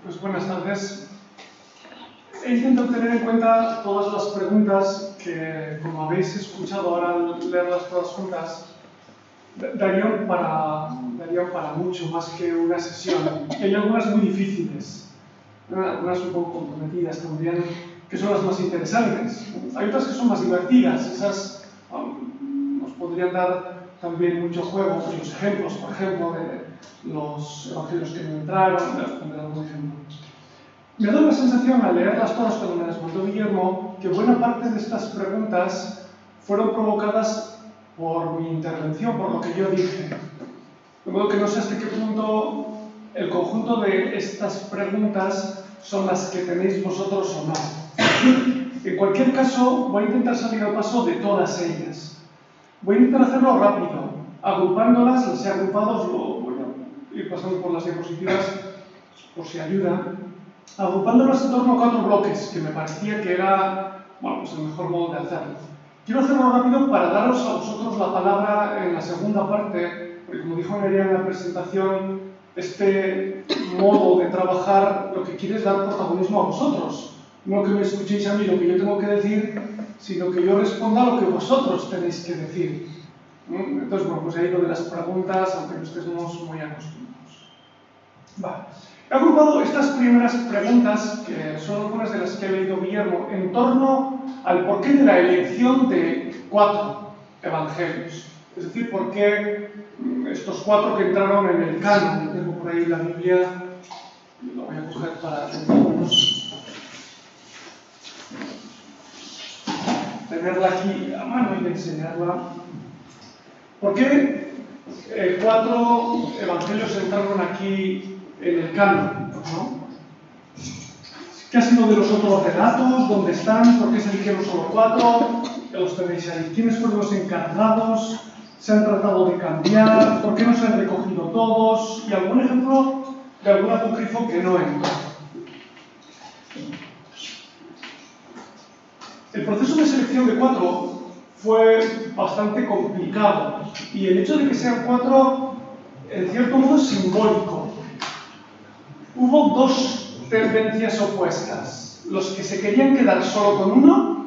Pues buenas tardes. He intentado tener en cuenta todas las preguntas que, como habéis escuchado ahora al leerlas todas juntas, darían para mucho más que una sesión. Hay algunas muy difíciles, algunas un poco comprometidas también, que son las más interesantes. Hay otras que son más divertidas, esas nos podrían dar también mucho juego. Los ejemplos, por ejemplo, de los evangelios que no entraron, voy a poner algún ejemplo. Me da la sensación al leerlas todas cuando me las mandó Guillermo que buena parte de estas preguntas fueron provocadas por mi intervención, por lo que yo dije. De modo que no sé hasta qué punto el conjunto de estas preguntas son las que tenéis vosotros o no. En cualquier caso, voy a intentar salir al paso de todas ellas. Voy a intentar hacerlo rápido, agrupándolas, las he agrupado, voy a ir pasando por las diapositivas por si ayuda, agrupándolas en torno a 4 bloques, que me parecía que era pues el mejor modo de hacerlo. Quiero hacerlo rápido para daros a vosotros la palabra en la segunda parte, porque como dijo Nerea en la presentación, este modo de trabajar lo que quiere es dar protagonismo a vosotros. No que me escuchéis a mí lo que yo tengo que decir, sino que yo responda a lo que vosotros tenéis que decir. Entonces, pues ahí lo de las preguntas, aunque no estemos muy acostumbrados. Vale. He agrupado estas primeras preguntas, que son algunas de las que ha leído Guillermo, en torno al porqué de la elección de 4 evangelios. Es decir, por qué estos 4 que entraron en el canon. Tengo por ahí la Biblia, la voy a coger para tenerla aquí a mano y enseñarla. ¿Por qué 4 evangelios entraron aquí en el canon, ¿no? ¿Qué ha sido de los otros relatos? ¿Dónde están? ¿Por qué se eligieron solo 4? Ya los tenéis ahí. ¿Quiénes fueron los encargados? ¿Se han tratado de cambiar? ¿Por qué no se han recogido todos? Y algún ejemplo de algún apócrifo que no entra. El proceso de selección de 4 fue bastante complicado y el hecho de que sean 4, en cierto modo, es simbólico. Hubo 2 tendencias opuestas. Los que se querían quedar solo con uno,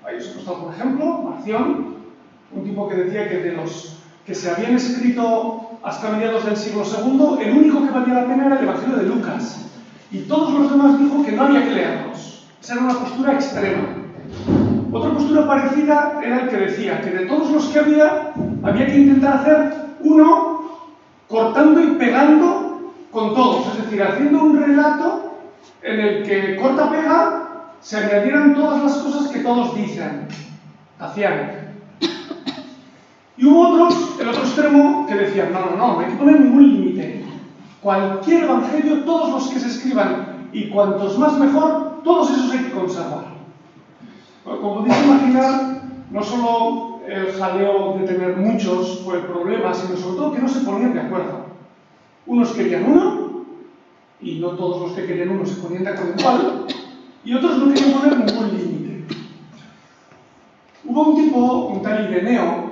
ahí os he puesto algún ejemplo, Marción, un tipo que decía que de los que se habían escrito hasta mediados del siglo II, el único que valía la pena era el Evangelio de Lucas. Y todos los demás dijo que no había que leerlos. Esa era una postura extrema. Otra postura parecida era el que decía que de todos los que había que intentar hacer uno cortando y pegando con todos, es decir, haciendo un relato en el que corta-pega se añadieran todas las cosas que todos dicen, hacían. Y hubo otros, el otro extremo, que decían, no hay que poner ningún límite. Cualquier evangelio, todos los que se escriban, y cuantos más mejor, todos esos hay que conservar. Como podéis imaginar, no solo el jaleo de tener muchos fue el problema, sino sobre todo que no se ponían de acuerdo. Unos querían uno, y no todos los que querían uno se ponían de acuerdo igual, y otros no querían poner ningún límite. Hubo un tipo, un tal Ireneo,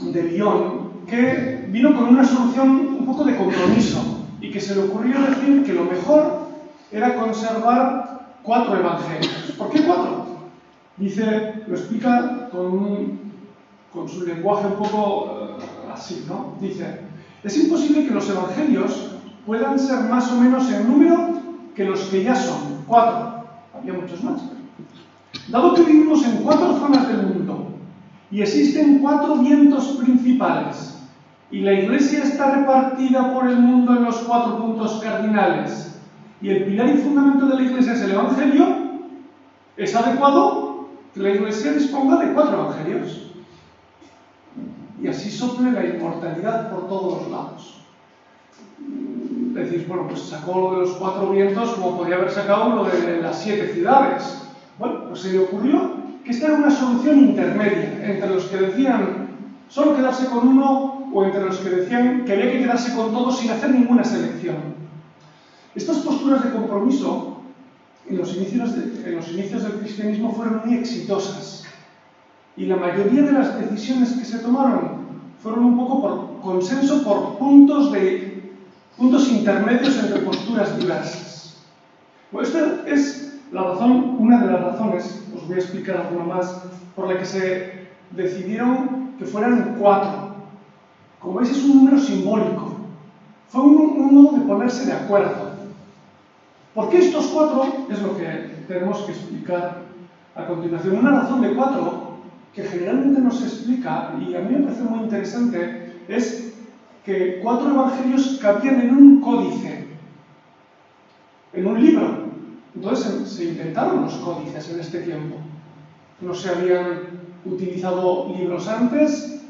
de Lyon, que vino con una solución un poco de compromiso, y que se le ocurrió decir que lo mejor era conservar 4 evangelios. ¿Por qué 4? Dice, lo explica con su lenguaje un poco así, ¿no? Dice, es imposible que los evangelios puedan ser más o menos en número que los que ya son, 4. Había muchos más. Dado que vivimos en 4 zonas del mundo y existen 4 vientos principales y la Iglesia está repartida por el mundo en los 4 puntos cardinales y el pilar y fundamento de la Iglesia es el Evangelio, es adecuado que la Iglesia disponga de 4 evangelios. Y así sople la inmortalidad por todos los lados. Decís, pues sacó lo de los 4 vientos como podría haber sacado lo de las 7 ciudades. Bueno, pues se le ocurrió que esta era una solución intermedia entre los que decían solo quedarse con uno o entre los que decían que había que quedarse con todos sin hacer ninguna selección. Estas posturas de compromiso en los inicios del cristianismo fueron muy exitosas. Y la mayoría de las decisiones que se tomaron fueron un poco por consenso, por puntos intermedios entre posturas diversas. Pues esta es la razón, una de las razones, os voy a explicar alguna más, por la que se decidieron que fueran 4. Como veis, es un número simbólico. Fue un modo de ponerse de acuerdo. ¿Por qué estos 4? Es lo que tenemos que explicar a continuación. Una razón de 4 que generalmente no se explica, y a mí me parece muy interesante, es que 4 evangelios cabían en un códice, en un libro. Entonces se inventaron los códices en este tiempo. No se habían utilizado libros antes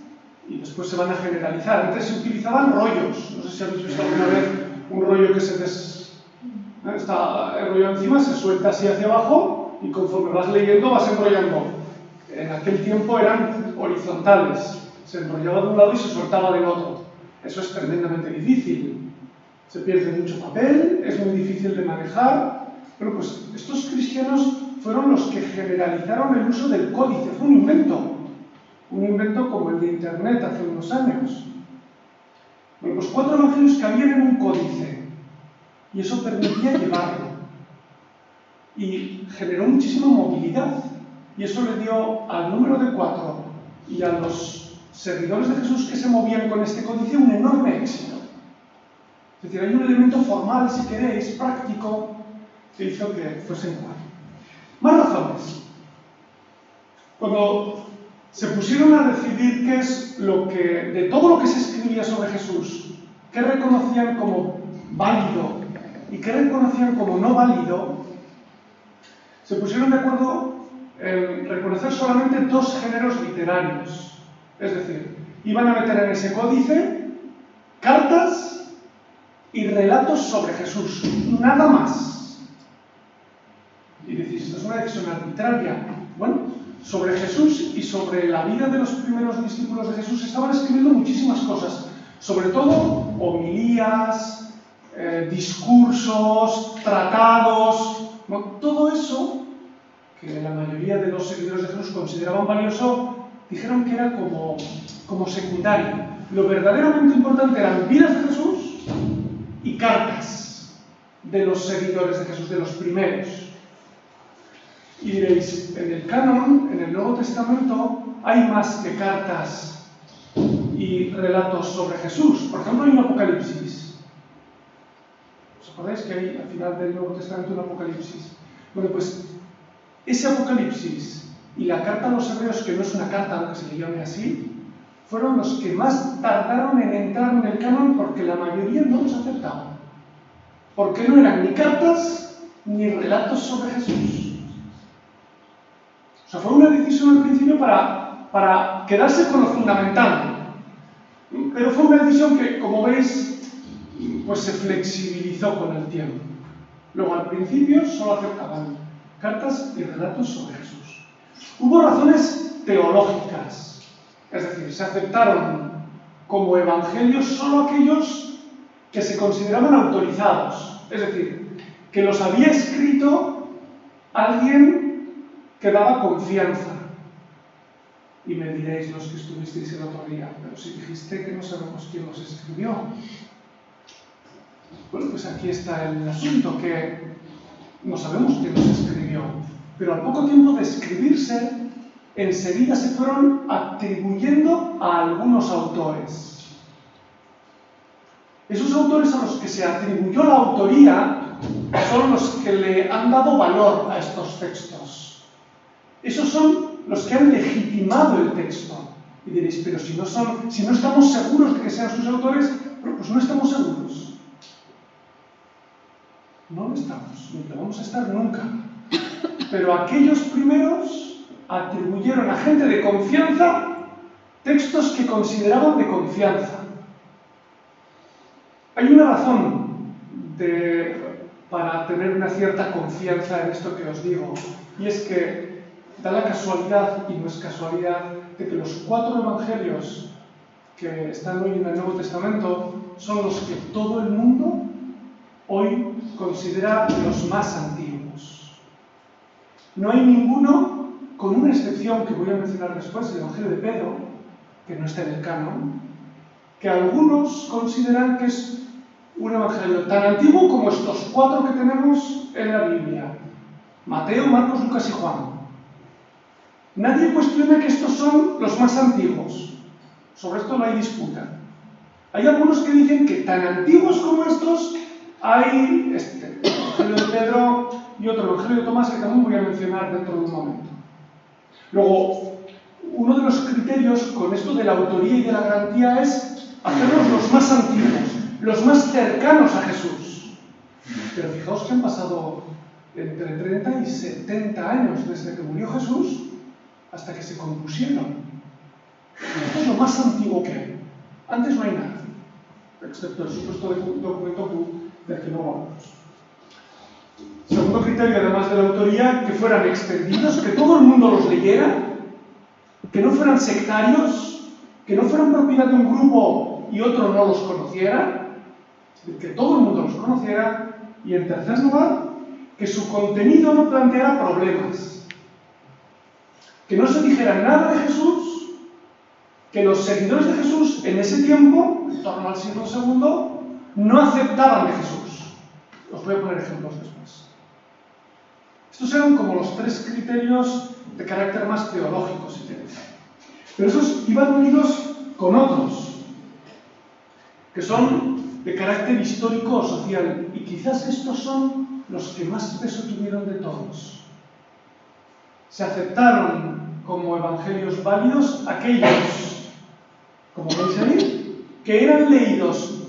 y después se van a generalizar. Antes se utilizaban rollos. No sé si habéis visto alguna vez un rollo que está el rollo encima, se suelta así hacia abajo y conforme vas leyendo vas enrollando. En aquel tiempo eran horizontales. Se enrollaba de un lado y se soltaba del otro. Eso es tremendamente difícil. Se pierde mucho papel, es muy difícil de manejar. Bueno, pues estos cristianos fueron los que generalizaron el uso del códice. Fue un invento como el de Internet hace unos años. Bueno, pues 4 evangelios cabían en un códice y eso permitía llevarlo y generó muchísima movilidad y eso le dio al número de 4 y a los seguidores de Jesús que se movían con este códice un enorme éxito. Es decir, hay un elemento formal, si queréis, práctico, que hizo que fuesen 4. Más razones. Cuando se pusieron a decidir qué es de todo lo que se escribía sobre Jesús, qué reconocían como válido y qué reconocían como no válido, se pusieron de acuerdo en reconocer solamente 2 géneros literarios. Es decir, iban a meter en ese códice cartas y relatos sobre Jesús, nada más. Y decís, esto es una decisión arbitraria. Bueno, sobre Jesús y sobre la vida de los primeros discípulos de Jesús estaban escribiendo muchísimas cosas, sobre todo homilías, discursos, tratados, todo eso que la mayoría de los seguidores de Jesús consideraban valioso, dijeron que era como secundario. Lo verdaderamente importante eran vidas de Jesús y cartas de los seguidores de Jesús, de los primeros. Y diréis, en el canon, en el Nuevo Testamento, hay más que cartas y relatos sobre Jesús. Por ejemplo, hay un Apocalipsis. ¿Os acordáis que hay al final del Nuevo Testamento un Apocalipsis? Bueno, pues ese Apocalipsis y la carta a los hebreos, que no es una carta, aunque se le llame así, fueron los que más tardaron en entrar en el canon porque la mayoría no los aceptaban. Porque no eran ni cartas ni relatos sobre Jesús. O sea, fue una decisión al principio para quedarse con lo fundamental. Pero fue una decisión que, como veis, pues se flexibilizó con el tiempo. Luego, al principio, solo aceptaban cartas y relatos sobre Jesús. Hubo razones teológicas. Es decir, se aceptaron como evangelios solo aquellos que se consideraban autorizados. Es decir, que los había escrito alguien que daba confianza. Y me diréis los que estuvisteis el otro día, pero si dijiste que no sabemos quién los escribió. Bueno, pues aquí está el asunto, que no sabemos quién los escribió, pero al poco tiempo de escribirse, enseguida se fueron atribuyendo a algunos autores. Esos autores a los que se atribuyó la autoría son los que le han dado valor a estos textos. Esos son los que han legitimado el texto. Y diréis, pero si no estamos seguros de que sean sus autores, pues no estamos seguros. No lo estamos, ni lo vamos a estar nunca. Pero aquellos primeros atribuyeron a gente de confianza textos que consideraban de confianza. Hay una razón para tener una cierta confianza en esto que os digo, y es que da la casualidad, y no es casualidad, de que los 4 evangelios que están hoy en el Nuevo Testamento son los que todo el mundo hoy considera los más antiguos. No hay ninguno, con una excepción que voy a mencionar después, el Evangelio de Pedro, que no está en el canon, que algunos consideran que es un evangelio tan antiguo como estos 4 que tenemos en la Biblia: Mateo, Marcos, Lucas y Juan. Nadie cuestiona que estos son los más antiguos. Sobre esto no hay disputa. Hay algunos que dicen que tan antiguos como estos hay el Evangelio de Pedro y otro, el Evangelio de Tomás, que también voy a mencionar dentro de un momento. Luego, uno de los criterios con esto de la autoría y de la garantía es hacerlos los más antiguos, los más cercanos a Jesús. Pero fijaos que han pasado entre 30 y 70 años desde que murió Jesús hasta que se compusieron. Esto es lo más antiguo que hay. Antes no hay nada, excepto el supuesto documento del que no hablamos. Segundo criterio, además de la autoría, que fueran extendidos, que todo el mundo los leyera, que no fueran sectarios, que no fueran propiedad de un grupo y otro no los conociera, que todo el mundo los conociera. Y en tercer lugar, que su contenido no planteara problemas, que no se dijera nada de Jesús, que los seguidores de Jesús en ese tiempo, en torno al siglo II, no aceptaban de Jesús. Os voy a poner ejemplos después. Estos eran como los 3 criterios de carácter más teológico, si queréis. Pero esos iban unidos con otros, que son de carácter histórico o social, y quizás estos son los que más peso tuvieron de todos. Se aceptaron como evangelios válidos aquellos, como veis ahí, que eran leídos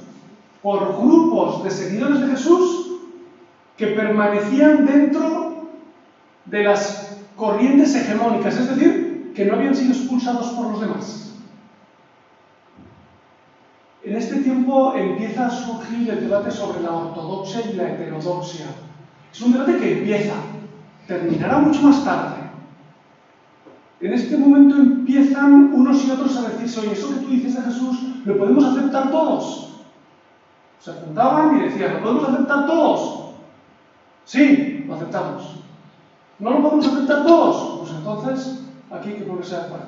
por grupos de seguidores de Jesús que permanecían dentro de las corrientes hegemónicas, es decir, que no habían sido expulsados por los demás. En este tiempo empieza a surgir el debate sobre la ortodoxia y la heterodoxia. Es un debate que empieza, terminará mucho más tarde. En este momento empiezan unos y otros a decirse: oye, eso que tú dices de Jesús, ¿lo podemos aceptar todos? Se juntaban y decían: ¿lo podemos aceptar todos? Sí, lo aceptamos. ¿No lo podemos aceptar todos? Pues entonces, aquí hay que ponerse de acuerdo.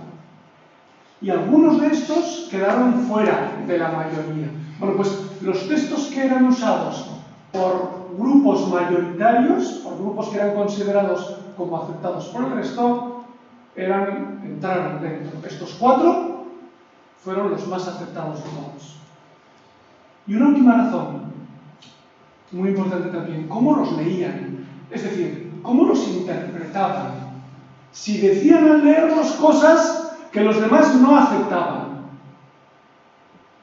Y algunos de estos quedaron fuera de la mayoría. Bueno, pues los textos que eran usados por grupos mayoritarios, por grupos que eran considerados como aceptados por el resto, entraron dentro. Estos 4 fueron los más aceptados de todos. Y una última razón, muy importante también: cómo los leían, es decir, cómo los interpretaban. Si decían al leerlos cosas que los demás no aceptaban.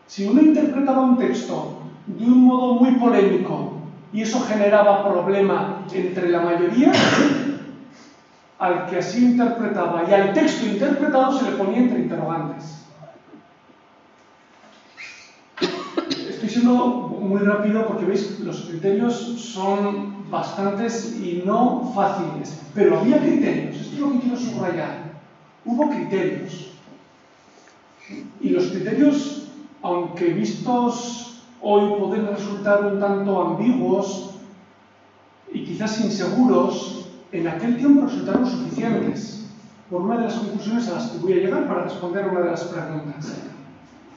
Si uno interpretaba un texto de un modo muy polémico y eso generaba problema entre la mayoría, al que así interpretaba y al texto interpretado se le ponía entre interrogantes. Estoy siendo muy rápido porque veis, los criterios son bastantes y no fáciles, pero había criterios. Esto es lo que quiero subrayar. Hubo criterios. Y los criterios, aunque vistos hoy pueden resultar un tanto ambiguos y quizás inseguros, en aquel tiempo resultaron suficientes, por una de las conclusiones a las que voy a llegar para responder a una de las preguntas.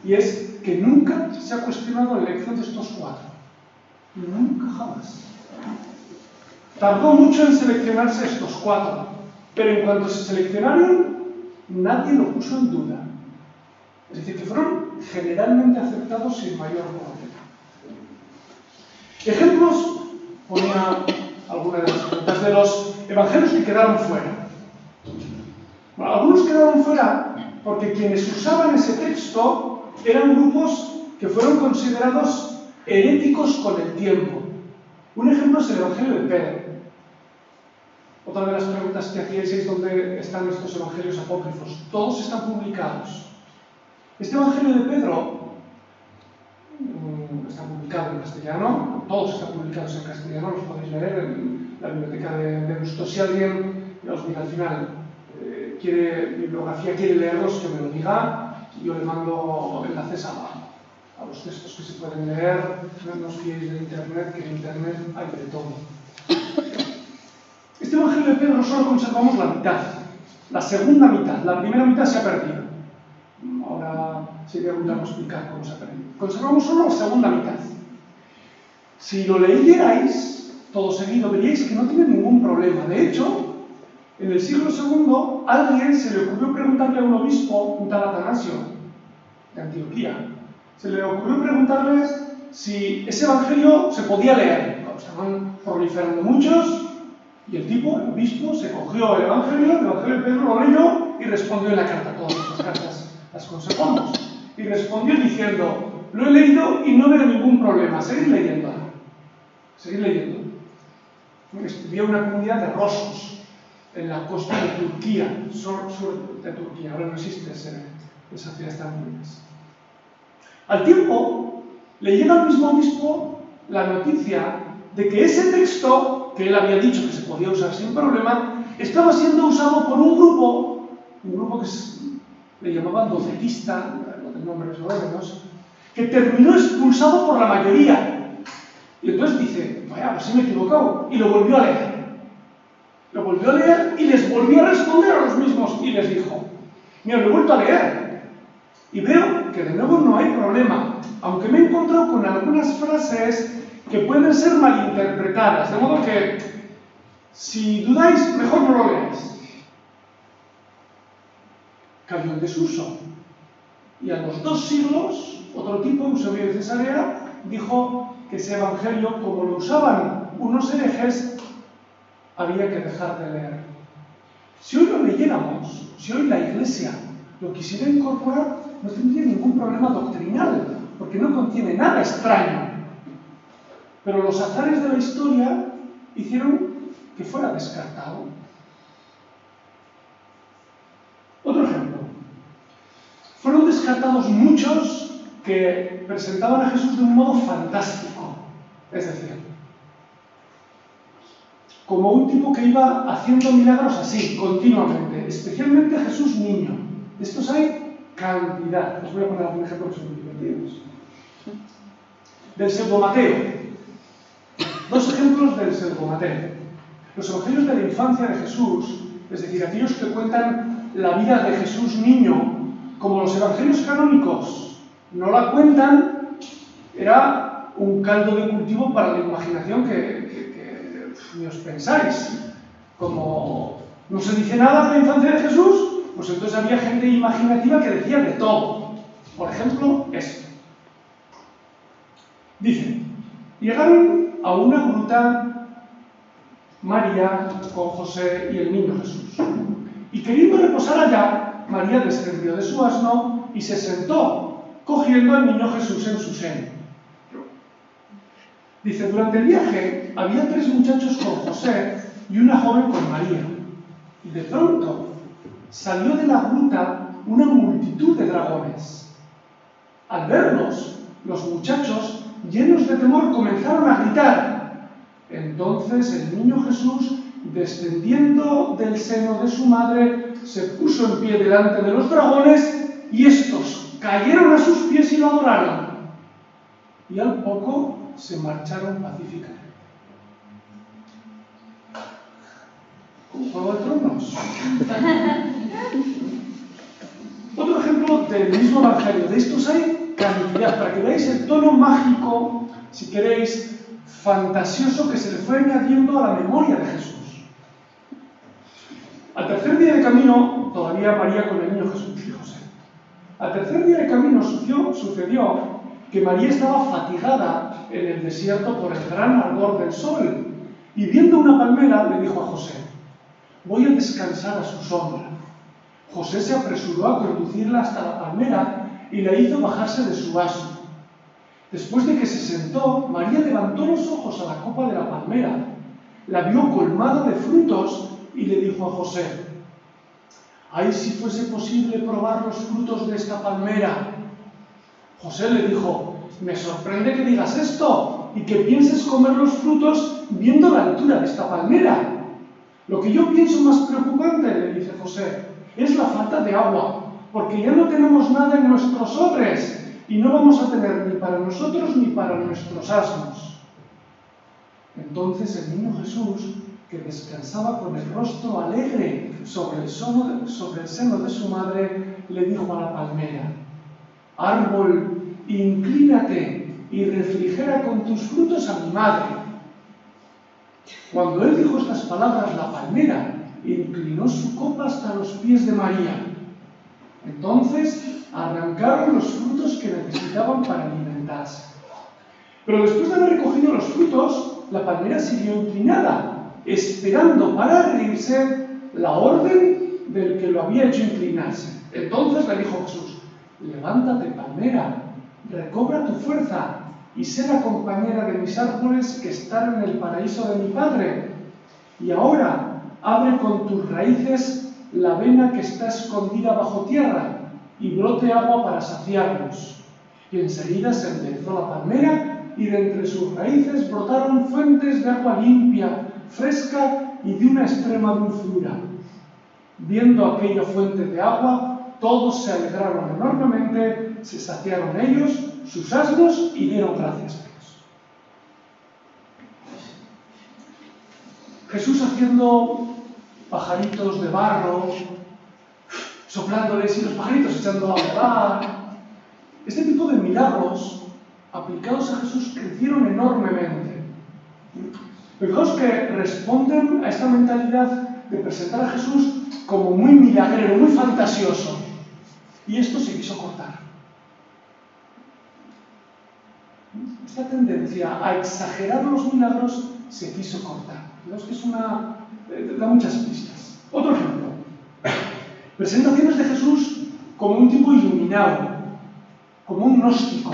Y es que nunca se ha cuestionado la elección de estos 4. Nunca, jamás. Tardó mucho en seleccionarse estos 4, pero en cuanto se seleccionaron, nadie lo puso en duda. Es decir, que fueron generalmente aceptados sin mayor problema. Ejemplos, ponía alguna de las preguntas de los evangelios que quedaron fuera. Bueno, algunos quedaron fuera porque quienes usaban ese texto eran grupos que fueron considerados heréticos con el tiempo. Un ejemplo es el Evangelio de Pedro. Otra de las preguntas que hacíais es: ¿dónde están estos evangelios apócrifos? Todos están publicados. Este Evangelio de Pedro está publicado en castellano, todos están publicados en castellano, los podéis leer en la biblioteca de Busto. Si alguien, ya os digo al final, quiere bibliografía, quiere leerlos, que me lo diga, yo le mando enlaces a los textos que se pueden leer. No os fiéis de internet, que en internet hay de todo. Este Evangelio de Pedro solo conservamos la mitad, la segunda mitad. La primera mitad se ha perdido. Ahora sería bueno explicar cómo se ha perdido. Conservamos solo la segunda mitad. Si lo leyerais todo seguido, veríais que no tiene ningún problema. De hecho, en el siglo II, a alguien se le ocurrió preguntarle a un obispo, un tal Atanasio, de Antioquía, se le ocurrió preguntarle si ese evangelio se podía leer. Bueno, estaban proliferando muchos, y el tipo, el obispo, se cogió el evangelio de Pedro, lo leyó y respondió en la carta. Todas las cartas las consejamos. Y respondió diciendo: lo he leído y no veo ningún problema. Seguid leyendo. Seguid leyendo. Estudié una comunidad de rosos en la costa de Turquía, sur de Turquía. Ahora no existe esa ciudad tan buenas. Al tiempo, le llega al mismo obispo la noticia de que ese texto, que él había dicho que se podía usar sin problema, estaba siendo usado por un grupo que le llamaban docetista, el nombre es lo menos, que terminó expulsado por la mayoría. Y entonces dice: vaya, pues sí me he equivocado. Y lo volvió a leer. Lo volvió a leer y les volvió a responder a los mismos. Y les dijo: mira, lo he vuelto a leer. Y veo que de nuevo no hay problema, aunque me he encontrado con algunas frases que pueden ser malinterpretadas. De modo que, si dudáis, mejor no lo leáis. Cayó en desuso. Y a los 2 siglos, otro tipo, Eusebio de Cesarea, dijo que ese evangelio, como lo usaban unos herejes, había que dejar de leer. Si hoy lo leyéramos, si hoy la Iglesia lo quisiera incorporar, no tendría ningún problema doctrinal, porque no contiene nada extraño. Pero los azares de la historia hicieron que fuera descartado. Otro ejemplo. Fueron descartados muchos que presentaban a Jesús de un modo fantástico. Es decir, como un tipo que iba haciendo milagros así, continuamente, especialmente Jesús niño. De estos hay cantidad. Os voy a poner algún ejemplo que son muy divertidos. Del pseudo-Mateo. 2 ejemplos del pseudo-Mateo. Los evangelios de la infancia de Jesús, es decir, aquellos que cuentan la vida de Jesús niño, como los evangelios canónicos no la cuentan, era un caldo de cultivo para la imaginación que ni os pensáis. Como no se dice nada de la infancia de Jesús, pues entonces había gente imaginativa que decía de todo. Por ejemplo, esto. Dice: llegaron a una gruta María con José y el niño Jesús. Y queriendo reposar allá, María descendió de su asno y se sentó, cogiendo al niño Jesús en su seno. Dice: durante el viaje había 3 muchachos con José y una joven con María. Y de pronto salió de la gruta una multitud de dragones. Al verlos, los muchachos, llenos de temor, comenzaron a gritar. Entonces el niño Jesús, descendiendo del seno de su madre, se puso en pie delante de los dragones, y estos cayeron a sus pies y lo adoraron. Y al poco se marcharon pacíficamente. ¿Un Juego de Tronos? Otro ejemplo del mismo evangelio. De estos hay cantidad, para que veáis el tono mágico, si queréis, fantasioso, que se le fue añadiendo a la memoria de Jesús. Al 3er día de camino, todavía María con el niño Jesús y José. Al 3er día de camino sucedió que María estaba fatigada en el desierto por el gran ardor del sol, y viendo una palmera le dijo a José: voy a descansar a su sombra. José se apresuró a conducirla hasta la palmera y la hizo bajarse de su asno. Después de que se sentó, María levantó los ojos a la copa de la palmera, la vio colmada de frutos y le dijo a José: ¡ay, si fuese posible probar los frutos de esta palmera! José le dijo: me sorprende que digas esto y que pienses comer los frutos viendo la altura de esta palmera. Lo que yo pienso más preocupante, le dice José, es la falta de agua, porque ya no tenemos nada en nuestros odres y no vamos a tener ni para nosotros ni para nuestros asnos. Entonces el niño Jesús, que descansaba con el rostro alegre sobre el seno de su madre, le dijo a la palmera: árbol, inclínate y refrigera con tus frutos a mi madre. Cuando él dijo estas palabras, la palmera inclinó su copa hasta los pies de María. Entonces arrancaron los frutos que necesitaban para alimentarse. Pero después de haber recogido los frutos, la palmera siguió inclinada, esperando para reírse la orden del que lo había hecho inclinarse. Entonces le dijo Jesús: levántate, palmera, recobra tu fuerza y sé la compañera de mis árboles que están en el paraíso de mi Padre. Y ahora abre con tus raíces la vena que está escondida bajo tierra y brote agua para saciarnos. Y enseguida se enderezó la palmera y de entre sus raíces brotaron fuentes de agua limpia, fresca y de una extrema dulzura. Viendo aquella fuente de agua, todos se alegraron enormemente, se saciaron ellos, sus asnos y dieron gracias a Dios. Jesús haciendo pajaritos de barro, soplándoles y los pajaritos echando a volar. Este tipo de milagros aplicados a Jesús crecieron enormemente. Fijaos que responden a esta mentalidad de presentar a Jesús como muy milagrero, muy fantasioso. Y esto se quiso cortar. Esta tendencia a exagerar los milagros se quiso cortar. Fijaos que es da muchas pistas. Otro ejemplo. Presentaciones de Jesús como un tipo iluminado, como un gnóstico.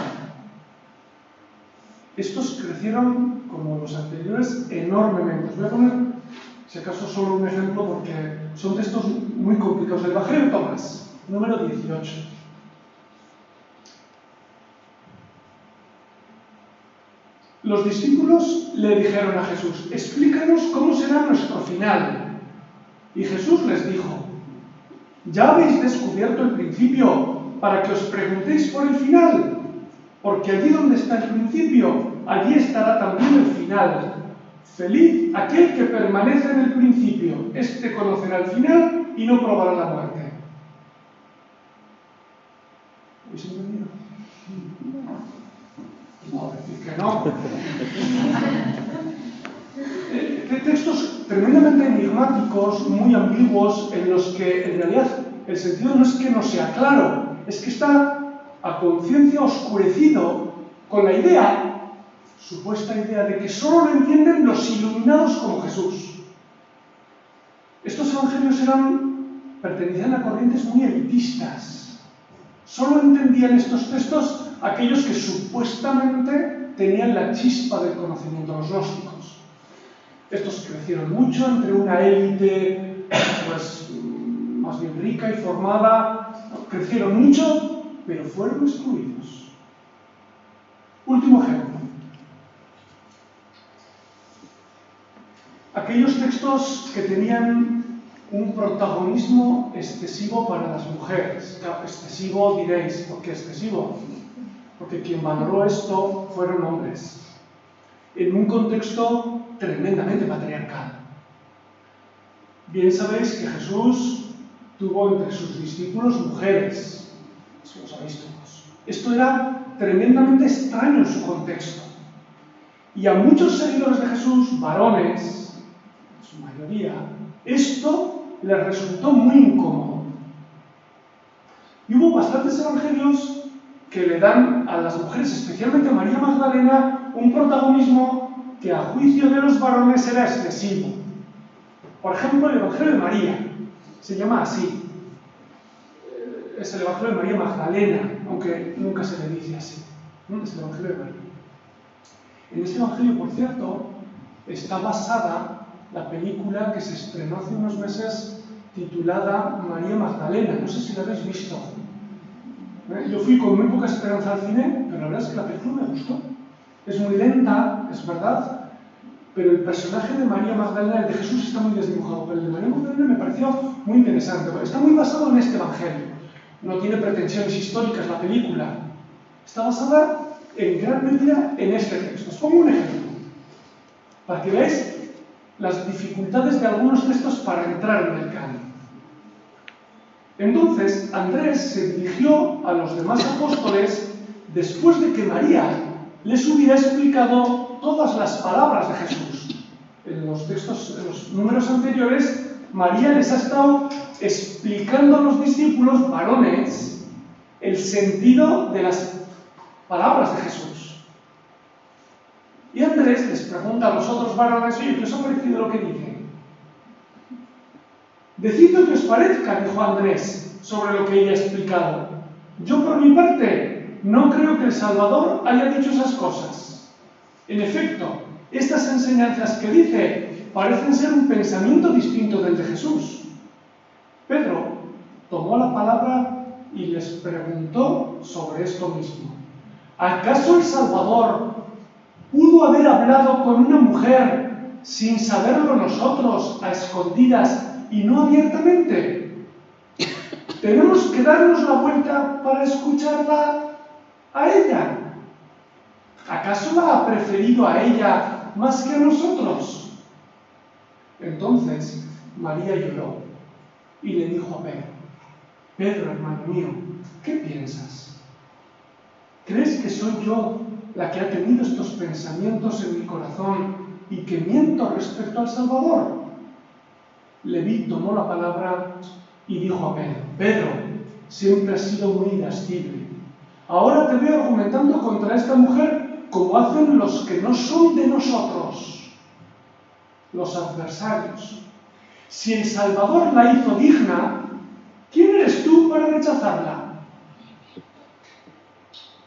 Estos crecieron, como los anteriores, enormemente. Os voy a poner, si acaso, solo un ejemplo porque son textos muy complicados. El Evangelio de Tomás, número 18. Los discípulos le dijeron a Jesús: explícanos cómo será nuestro final. Y Jesús les dijo: ya habéis descubierto el principio para que os preguntéis por el final, porque allí donde está el principio, allí estará también el final. Feliz aquel que permanece en el principio, este conocerá el final y no probará la muerte. ¿Habéis entendido? No, decir que no. Textos tremendamente enigmáticos, muy ambiguos, en los que en realidad el sentido no es que no sea claro, es que está a conciencia oscurecido con la idea, supuesta idea, de que solo lo entienden los iluminados como Jesús. Estos evangelios pertenecían a corrientes muy elitistas. Solo entendían estos textos aquellos que supuestamente tenían la chispa del conocimiento, los gnósticos. Estos crecieron mucho entre una élite más bien rica y formada, crecieron mucho, pero fueron excluidos. Último ejemplo. Aquellos textos que tenían un protagonismo excesivo para las mujeres. Claro, excesivo diréis, ¿por qué excesivo? Porque quien valoró esto fueron hombres, en un contexto tremendamente patriarcal. Bien sabéis que Jesús tuvo entre sus discípulos mujeres, eso lo sabéis todos. Esto era tremendamente extraño en su contexto. Y a muchos seguidores de Jesús, varones, en su mayoría, esto les resultó muy incómodo. Y hubo bastantes evangelios que le dan a las mujeres, especialmente a María Magdalena, un protagonismo que a juicio de los varones era excesivo. Por ejemplo, el Evangelio de María se llama así. Es el Evangelio de María Magdalena, aunque nunca se le dice así. Es el Evangelio de María. En este Evangelio, por cierto, está basada la película que se estrenó hace unos meses titulada María Magdalena. No sé si la habéis visto. Yo fui con muy poca esperanza al cine, pero la verdad es que la película me gustó. Es muy lenta, es verdad, pero el personaje de María Magdalena, el de Jesús, está muy desdibujado, pero el de María Magdalena me pareció muy interesante. Está muy basado en este Evangelio. No tiene pretensiones históricas la película. Está basada en gran medida en este texto. Os pongo un ejemplo, para que veáis las dificultades de algunos textos para entrar en el canon. Entonces, Andrés se dirigió a los demás apóstoles después de que María les hubiera explicado todas las palabras de Jesús. En los textos, en los números anteriores, María les ha estado explicando a los discípulos varones el sentido de las palabras de Jesús. Y Andrés les pregunta a los otros varones: oye, ¿qué os ha parecido lo que dice? Decid lo que os parezca, dijo Andrés, sobre lo que ella ha explicado. Yo, por mi parte, no creo que el Salvador haya dicho esas cosas. En efecto, estas enseñanzas que dice parecen ser un pensamiento distinto del de Jesús. Pedro tomó la palabra y les preguntó sobre esto mismo. ¿Acaso el Salvador pudo haber hablado con una mujer sin saberlo nosotros, a escondidas y no abiertamente? Tenemos que darnos la vuelta para escucharla a ella. ¿Acaso la ha preferido a ella más que a nosotros? Entonces María lloró y le dijo a Pedro: Pedro, hermano mío, ¿qué piensas? ¿Crees que soy yo la que ha tenido estos pensamientos en mi corazón y que miento respecto al Salvador? Leví tomó la palabra y dijo a Pedro: Pedro, siempre has sido muy irascible. Ahora te veo argumentando contra esta mujer como hacen los que no son de nosotros, los adversarios. Si el Salvador la hizo digna, ¿quién eres tú para rechazarla?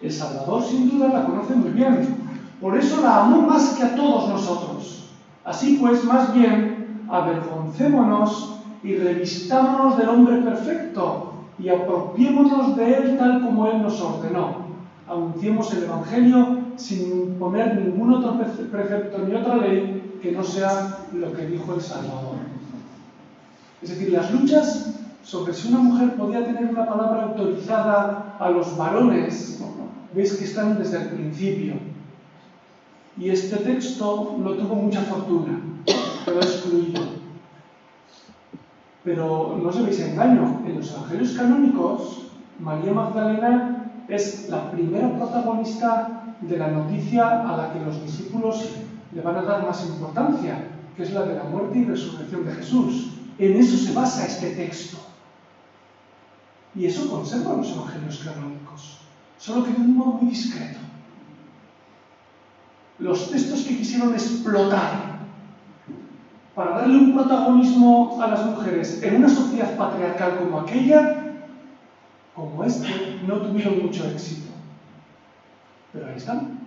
El Salvador sin duda la conoce muy bien, por eso la amó más que a todos nosotros. Así pues, más bien, avergoncémonos y revistámonos del hombre perfecto y apropiémonos de él tal como él nos ordenó. Anunciemos el Evangelio sin poner ningún otro precepto ni otra ley que no sea lo que dijo el Salvador. Es decir, las luchas sobre si una mujer podía tener una palabra autorizada a los varones, veis que están desde el principio. Y este texto no tuvo mucha fortuna, quedó excluido. Pero no os llevéis a engaño, en los evangelios canónicos, María Magdalena es la primera protagonista de la noticia a la que los discípulos le van a dar más importancia, que es la de la muerte y resurrección de Jesús. En eso se basa este texto. Y eso conserva los evangelios canónicos, solo que de un modo muy discreto. Los textos que quisieron explotar para darle un protagonismo a las mujeres en una sociedad patriarcal como aquella, como este, no tuvieron mucho éxito. Pero ahí están.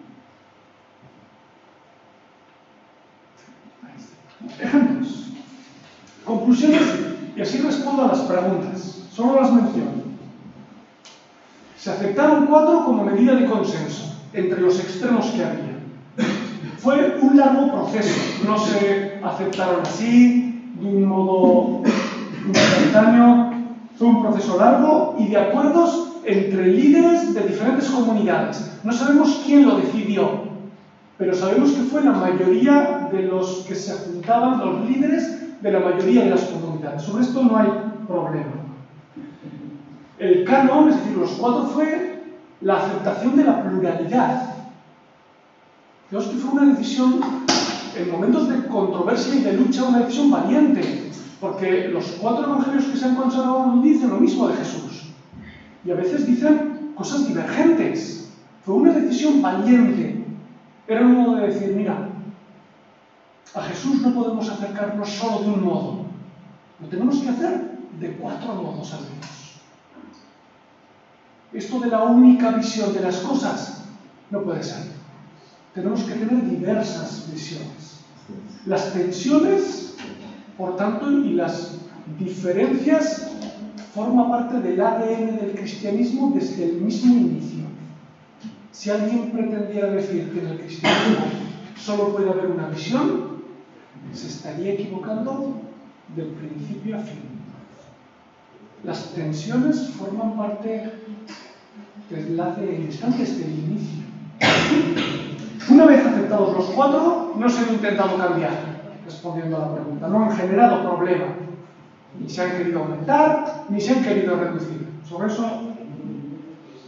Ejemplos. Conclusiones, y así respondo a las preguntas. Solo las menciono. Se aceptaron 4 como medida de consenso entre los extremos que había. Fue un largo proceso, no se aceptaron así, de un modo instantáneo. Fue un proceso largo y de acuerdos entre líderes de diferentes comunidades. No sabemos quién lo decidió, pero sabemos que fue la mayoría de los que se juntaban, los líderes de la mayoría de las comunidades. Sobre esto no hay problema. El canon, es decir, los 4, fue la aceptación de la pluralidad. Fijaos que fue una decisión, en momentos de controversia y de lucha, una decisión valiente, porque los 4 evangelios que se han conservado no dicen lo mismo de Jesús, y a veces dicen cosas divergentes. Fue una decisión valiente. Era un modo de decir: mira, a Jesús no podemos acercarnos solo de un modo, lo tenemos que hacer de 4 modos al menos. Esto de la única visión de las cosas no puede ser. Tenemos que tener diversas visiones. Las tensiones, por tanto, y las diferencias forman parte del ADN del cristianismo desde el mismo inicio. Si alguien pretendiera decir que en el cristianismo solo puede haber una visión, se estaría equivocando del principio a fin. Las tensiones forman parte del ADN, están desde el inicio. Una vez aceptados los 4, no se han intentado cambiar, respondiendo a la pregunta. No han generado problema. Ni se han querido aumentar, ni se han querido reducir. Sobre eso,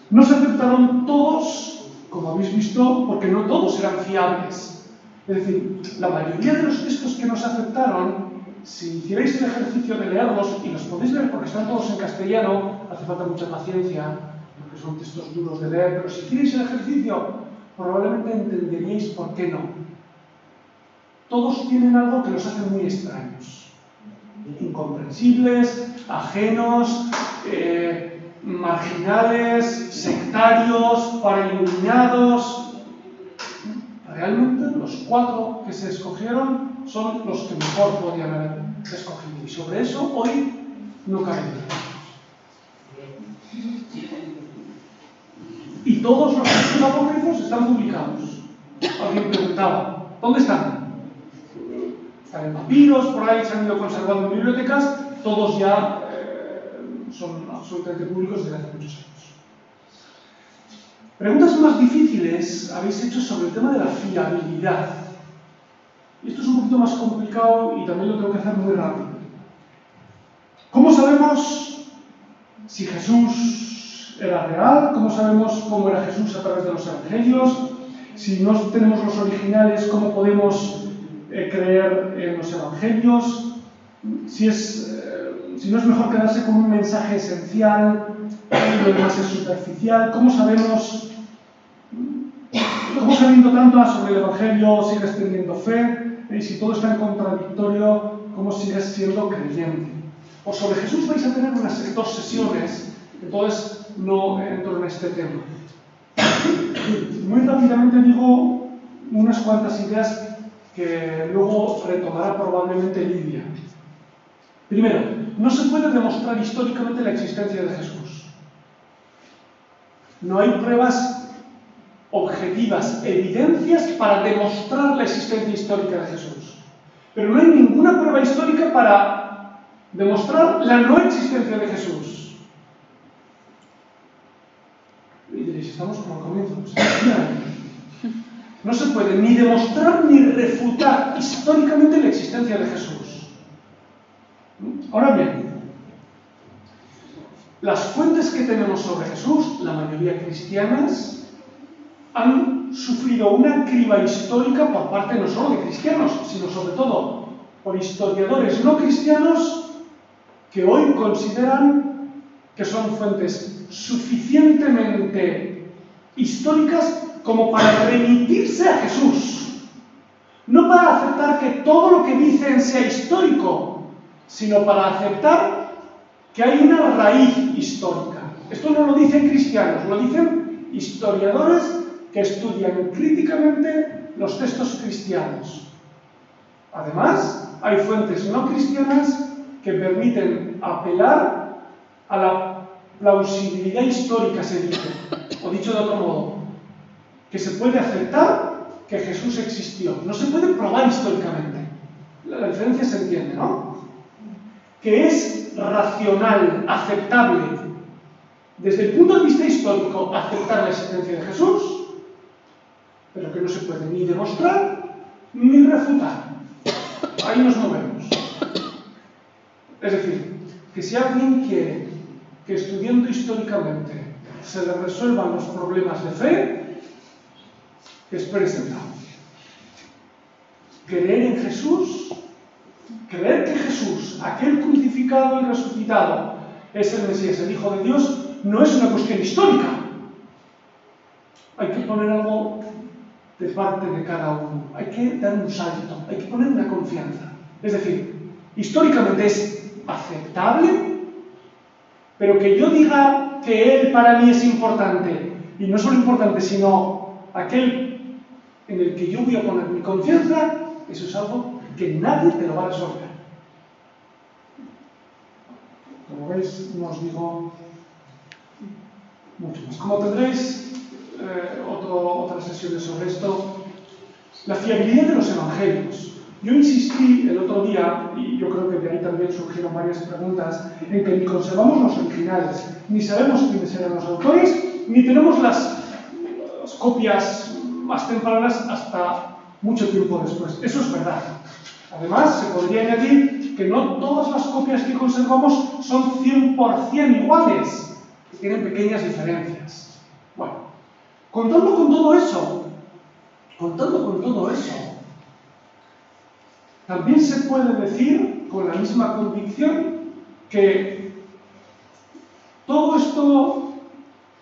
no se aceptaron todos como habéis visto, porque no todos eran fiables. Es decir, la mayoría de los textos que nos aceptaron, si hicierais el ejercicio de leerlos, y los podéis leer porque están todos en castellano, hace falta mucha paciencia, porque son textos duros de leer, pero si hicierais el ejercicio, probablemente entenderíais por qué no. Todos tienen algo que los hace muy extraños, incomprensibles, ajenos, marginales, sectarios, para iluminados. Realmente los 4 que se escogieron son los que mejor podían haber escogido. Y sobre eso hoy no cabe duda. Y todos los textos apócrifos están publicados. Alguien preguntaba, ¿dónde están? Están en papiros, por ahí se han ido conservando en bibliotecas, todos ya son absolutamente públicos desde hace muchos años. Preguntas más difíciles habéis hecho sobre el tema de la fiabilidad. Y esto es un poquito más complicado y también lo tengo que hacer muy rápido. ¿Cómo sabemos si Jesús era real? ¿Cómo sabemos cómo era Jesús a través de los evangelios? Si no tenemos los originales, ¿cómo podemos creer en los evangelios? Si no es mejor quedarse con un mensaje esencial y lo demás es superficial. ¿Cómo sabiendo tanto sobre el evangelio sigues teniendo fe? Y si todo está en contradictorio, ¿cómo sigues siendo creyente? O sobre Jesús vais a tener unas 2 sesiones, entonces no entro en este tema. Muy rápidamente digo unas cuantas ideas que luego retomará probablemente Lidia. Primero, no se puede demostrar históricamente la existencia de Jesús. No hay pruebas objetivas, evidencias para demostrar la existencia histórica de Jesús. Pero no hay ninguna prueba histórica para demostrar la no existencia de Jesús. Y diréis, estamos como al comienzo. No se puede ni demostrar ni refutar históricamente la existencia de Jesús. Ahora bien, las fuentes que tenemos sobre Jesús, la mayoría cristianas, han sufrido una criba histórica por parte no solo de cristianos, sino sobre todo por historiadores no cristianos que hoy consideran que son fuentes suficientemente históricas como para remitirse a Jesús. No para aceptar que todo lo que dicen sea histórico, sino para aceptar que hay una raíz histórica. Esto no lo dicen cristianos, lo dicen historiadores que estudian críticamente los textos cristianos. Además, hay fuentes no cristianas que permiten apelar a la plausibilidad histórica, se dice, o dicho de otro modo, que se puede aceptar que Jesús existió. No se puede probar históricamente. La diferencia se entiende, ¿no? Que es racional, aceptable, desde el punto de vista histórico, aceptar la existencia de Jesús, pero que no se puede ni demostrar ni refutar. Ahí nos movemos. Es decir, que si alguien quiere que estudiando históricamente se le resuelvan los problemas de fe, espere sentado. Creer en Jesús, creer que Jesús, aquel crucificado y resucitado, es el Mesías, el Hijo de Dios, no es una cuestión histórica. Hay que poner algo de parte de cada uno. Hay que dar un salto, hay que poner una confianza. Es decir, históricamente es aceptable, pero que yo diga que Él para mí es importante, y no solo importante, sino aquel en el que yo voy a poner mi confianza, eso es algo que nadie te lo va a resolver. Como veis, no os digo mucho más. Como tendréis otras sesiones sobre esto, la fiabilidad de los evangelios. Yo insistí el otro día, y yo creo que de ahí también surgieron varias preguntas, en que ni conservamos los originales, ni sabemos quiénes eran los autores, ni tenemos las copias más tempranas hasta mucho tiempo después. Eso es verdad. Además, se podría añadir que no todas las copias que conservamos son 100% iguales, que tienen pequeñas diferencias. Bueno, Contando con todo eso, también se puede decir, con la misma convicción, que todo esto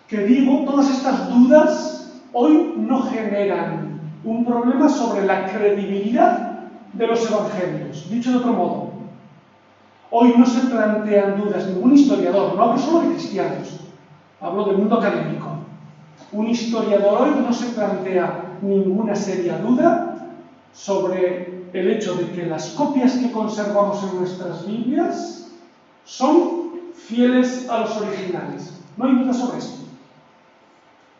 que digo, todas estas dudas, hoy no generan un problema sobre la credibilidad de los evangelios. Dicho de otro modo, hoy no se plantean dudas, ningún historiador, no hablo solo de cristianos, hablo del mundo académico. Un historiador hoy no se plantea ninguna seria duda sobre el hecho de que las copias que conservamos en nuestras Biblias son fieles a los originales. No hay duda sobre esto.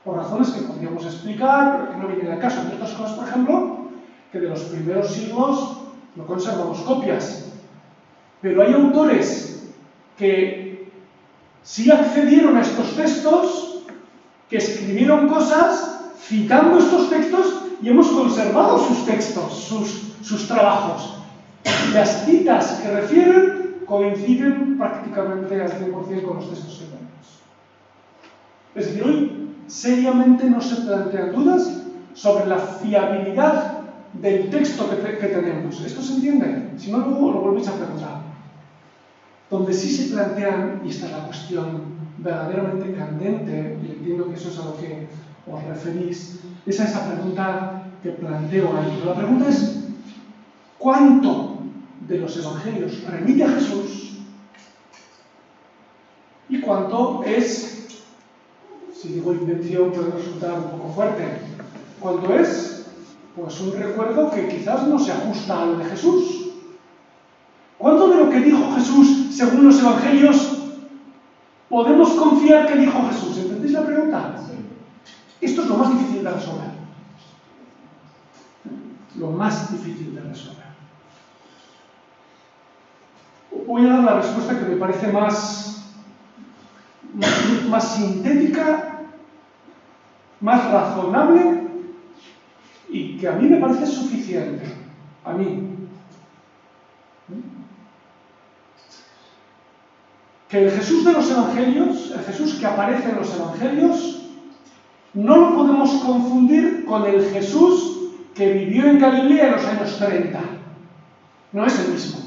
Por razones que podríamos explicar, pero que no vienen al caso. Entre otras cosas, por ejemplo, que de los primeros siglos no conservamos copias. Pero hay autores que sí accedieron a estos textos, que escribieron cosas citando estos textos y hemos conservado sus textos, sus trabajos. Y las citas que refieren coinciden prácticamente al 100% con los textos que tenemos. Es decir, hoy seriamente no se plantean dudas sobre la fiabilidad del texto que tenemos. ¿Esto se entiende? Si no, luego lo volvéis a preguntar. Donde sí se plantean, y esta es la cuestión verdaderamente candente, y entiendo que eso es a lo que os referís, es a esa pregunta que planteo ahí. La pregunta es, ¿cuánto de los evangelios remite a Jesús? ¿Y cuánto es, si digo invención puede resultar un poco fuerte, cuánto es, pues un recuerdo que quizás no se ajusta a lo de Jesús? ¿Cuánto de lo que dijo Jesús según los evangelios podemos confiar que dijo Jesús? ¿Entendéis la pregunta? Sí. Esto es lo más difícil de resolver. Lo más difícil de resolver. Voy a dar la respuesta que me parece más sintética, más razonable y que a mí me parece suficiente. A mí. Que el Jesús de los Evangelios, el Jesús que aparece en los Evangelios, no lo podemos confundir con el Jesús que vivió en Galilea en los años 30. No es el mismo.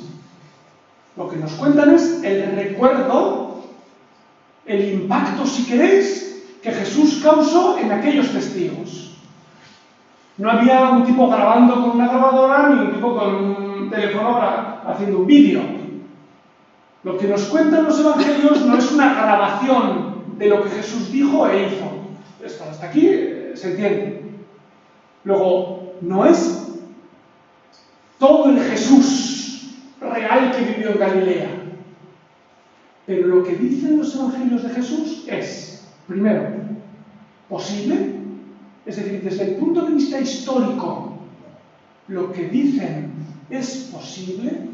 Lo que nos cuentan es el recuerdo, el impacto, si queréis, que Jesús causó en aquellos testigos. No había un tipo grabando con una grabadora ni un tipo con un teléfono haciendo un vídeo. Lo que nos cuentan los evangelios no es una grabación de lo que Jesús dijo e hizo. Hasta aquí se entiende. Luego, no es todo el Jesús real que vivió en Galilea. Pero lo que dicen los evangelios de Jesús es, primero, posible, es decir, desde el punto de vista histórico, lo que dicen es posible,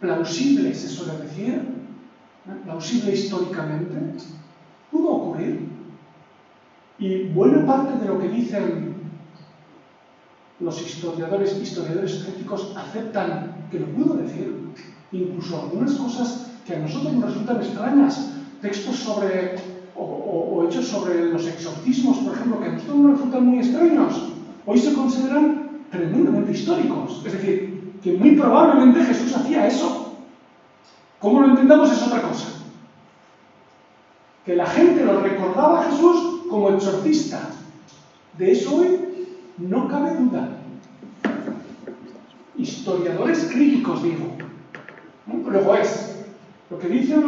plausible se suele decir, plausible históricamente, pudo ocurrir. Y buena parte de lo que dicen los historiadores críticos aceptan que lo pudo decir. Incluso algunas cosas que a nosotros nos resultan extrañas, textos sobre, o hechos sobre los exorcismos, por ejemplo, que a nosotros nos resultan muy extraños, hoy se consideran tremendamente históricos. Es decir, que muy probablemente Jesús hacía eso. ¿Cómo lo entendamos? Es otra cosa. Que la gente lo recordaba a Jesús como exorcista. De eso hoy no cabe duda. Historiadores críticos, digo. Luego lo que dicen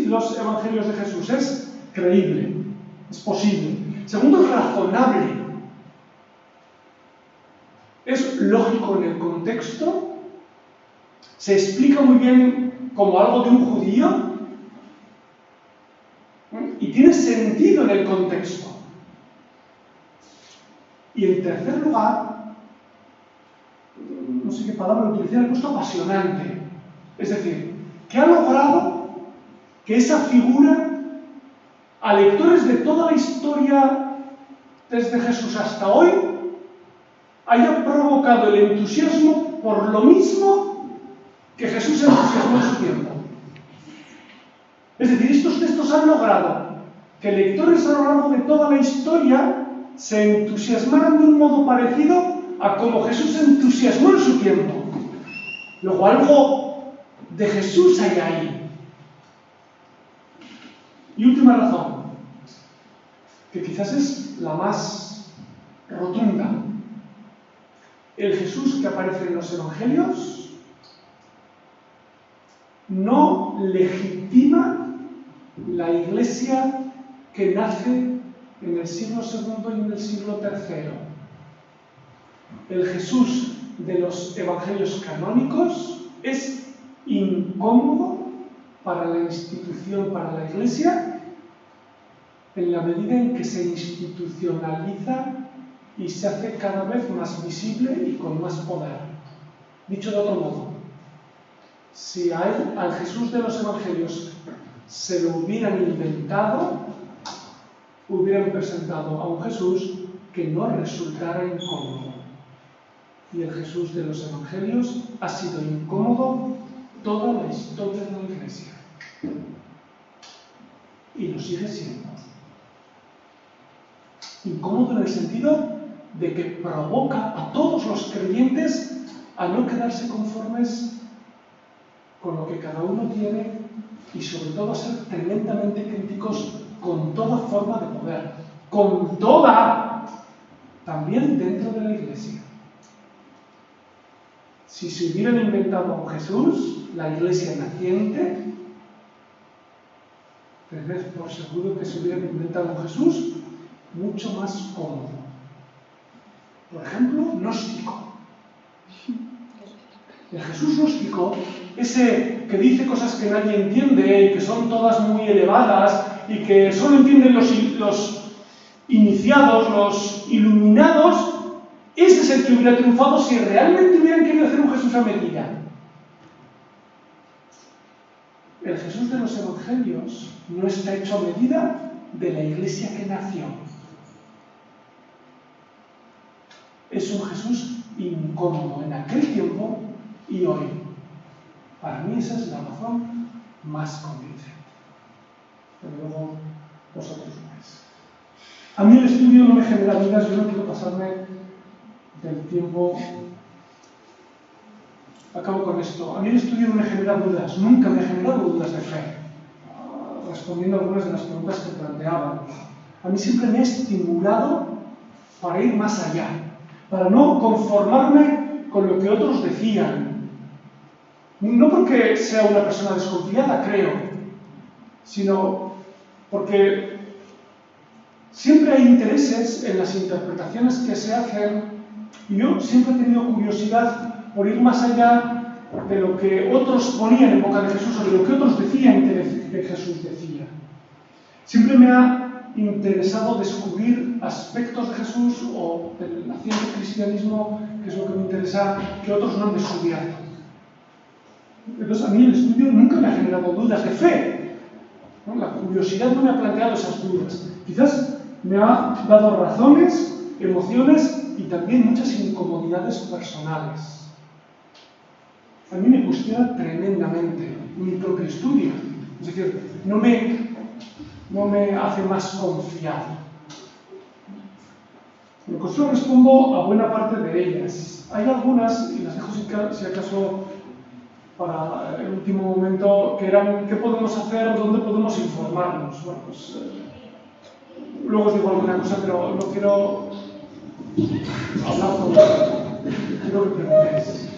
los evangelios de Jesús es creíble, es posible. Segundo, es razonable. Es lógico en el contexto, se explica muy bien como algo de un judío y tiene sentido en el contexto. Y en tercer lugar, no sé qué palabra utilizar, he puesto apasionante. Es decir, que ha logrado que esa figura a lectores de toda la historia desde Jesús hasta hoy haya provocado el entusiasmo por lo mismo que Jesús entusiasmó en su tiempo. Es decir, estos textos han logrado que lectores a lo largo de toda la historia se entusiasmaran de un modo parecido a como Jesús se entusiasmó en su tiempo. Luego algo de Jesús hay ahí. Y última razón, que quizás es la más rotunda. El Jesús que aparece en los Evangelios no legitima la Iglesia que nace en el siglo II y en el siglo III. El Jesús de los Evangelios canónicos es incómodo para la institución, para la Iglesia, en la medida en que se institucionaliza y se hace cada vez más visible y con más poder. Dicho de otro modo, si al Jesús de los Evangelios se lo hubieran inventado, hubieran presentado a un Jesús que no resultara incómodo. Y el Jesús de los Evangelios ha sido incómodo toda la historia de la Iglesia. Y lo sigue siendo. Incómodo en el sentido de que provoca a todos los creyentes a no quedarse conformes con lo que cada uno tiene y sobre todo a ser tremendamente críticos con toda forma de poder, con toda, también dentro de la Iglesia. Si se hubieran inventado a un Jesús, la Iglesia naciente, tened por seguro que se hubieran inventado a un Jesús mucho más cómodo. Por ejemplo, gnóstico. El Jesús gnóstico, ese que dice cosas que nadie entiende y que son todas muy elevadas y que solo entienden los iniciados, los iluminados, ese es el que hubiera triunfado si realmente hubieran querido hacer un Jesús a medida. El Jesús de los Evangelios no está hecho a medida de la Iglesia que nació. Es un Jesús incómodo en aquel tiempo y hoy. Para mí esa es la razón más convincente. Pero luego vosotros veis. A mí el estudio no me genera dudas, yo no quiero pasarme del tiempo. Acabo con esto. A mí el estudio no me genera dudas, nunca me ha generado dudas de fe. Respondiendo a algunas de las preguntas que planteaban. A mí siempre me ha estimulado para ir más allá, para no conformarme con lo que otros decían. No porque sea una persona desconfiada, creo, sino porque siempre hay intereses en las interpretaciones que se hacen y yo siempre he tenido curiosidad por ir más allá de lo que otros ponían en boca de Jesús o de lo que otros decían que Jesús decía. Siempre me ha interesado descubrir aspectos de Jesús o de la ciencia del cristianismo, que es lo que me interesa, que otros no han descubierto. Entonces, a mí el estudio nunca me ha generado dudas de fe. ¿No? La curiosidad no me ha planteado esas dudas. Quizás me ha dado razones, emociones y también muchas incomodidades personales. A mí me cuestiona tremendamente mi propio estudio. Es decir, no me hace más confiado. Lo que yo respondo a buena parte de ellas. Hay algunas, y las dejo si acaso para el último momento, que eran ¿qué podemos hacer? ¿Dónde podemos informarnos? Bueno, pues luego os digo alguna cosa, pero no quiero hablar con vosotros. Quiero que preguntéis.